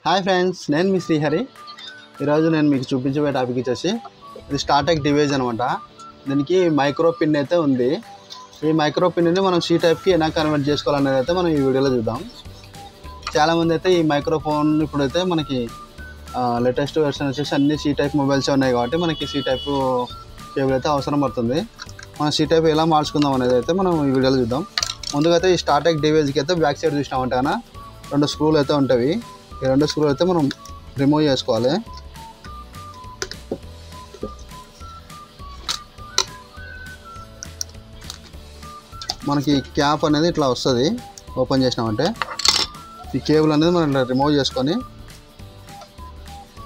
Hi friends, నేను మీ శ్రీహరి. ఈరోజు నేను మీకు చూపించబోయే టాపిక్ వచ్చేసి ఇది స్టార్టెక్ డివైస్ అనమాట. దీనికి మైక్రో పిన్ అయితే ఉంది. ఈ మైక్రో పిన్ని మనం సి టైప్కి ఎలా కన్వర్ట్ చేసుకోవాలనేది అయితే మనం ఈ వీడియోలో చూద్దాం. చాలామంది అయితే ఈ మైక్రోఫోన్ ఇప్పుడైతే మనకి లేటెస్ట్ వెర్షన్ వచ్చేసి అన్ని సి టైప్ మొబైల్స్ ఉన్నాయి కాబట్టి మనకి సి టైప్ కేబుల్ అయితే అవసరం పడుతుంది. మనం సి టైప్ ఎలా మార్చుకుందాం అనేది అయితే మనం ఈ వీడియోలో చూద్దాం. ముందుగా అయితే ఈ స్టార్టెక్ డివైస్కి అయితే బ్యాక్ సైడ్ చూసినామంటే కన్నా 2 స్క్రూలు అయితే ఉంటాయి. ఈ 2 స్క్రూలు అయితే మనం రిమూవ్ చేసుకోవాలి. మనకి క్యాప్ అనేది ఇట్లా వస్తుంది. ఓపెన్ చేసినామంటే ఈ కేబుల్ అనేది మనం ఇట్లా రిమూవ్ చేసుకొని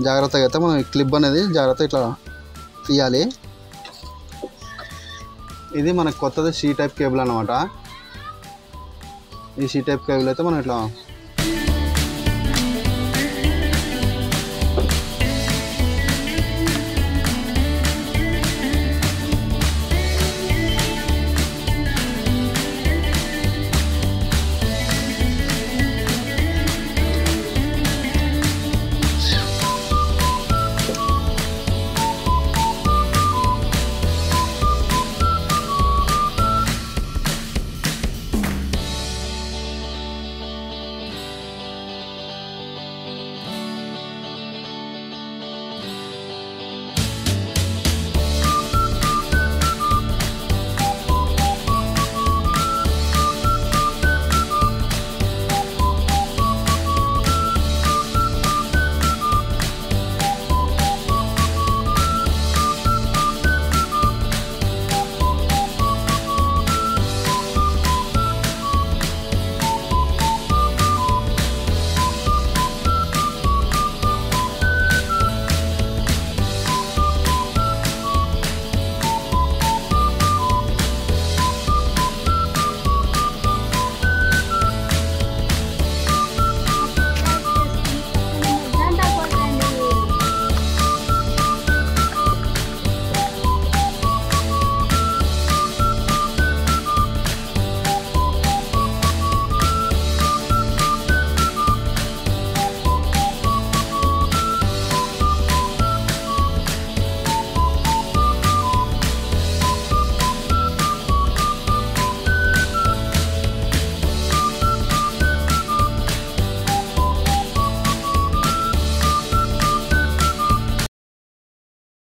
జాగ్రత్తగా అయితే మనం ఈ క్లిప్ అనేది జాగ్రత్తగా ఇట్లా తీయాలి. ఇది మనకు కొత్తది సి టైప్ కేబుల్ అనమాట. ఈ సి టైప్ కేబుల్ అయితే మనం ఇట్లా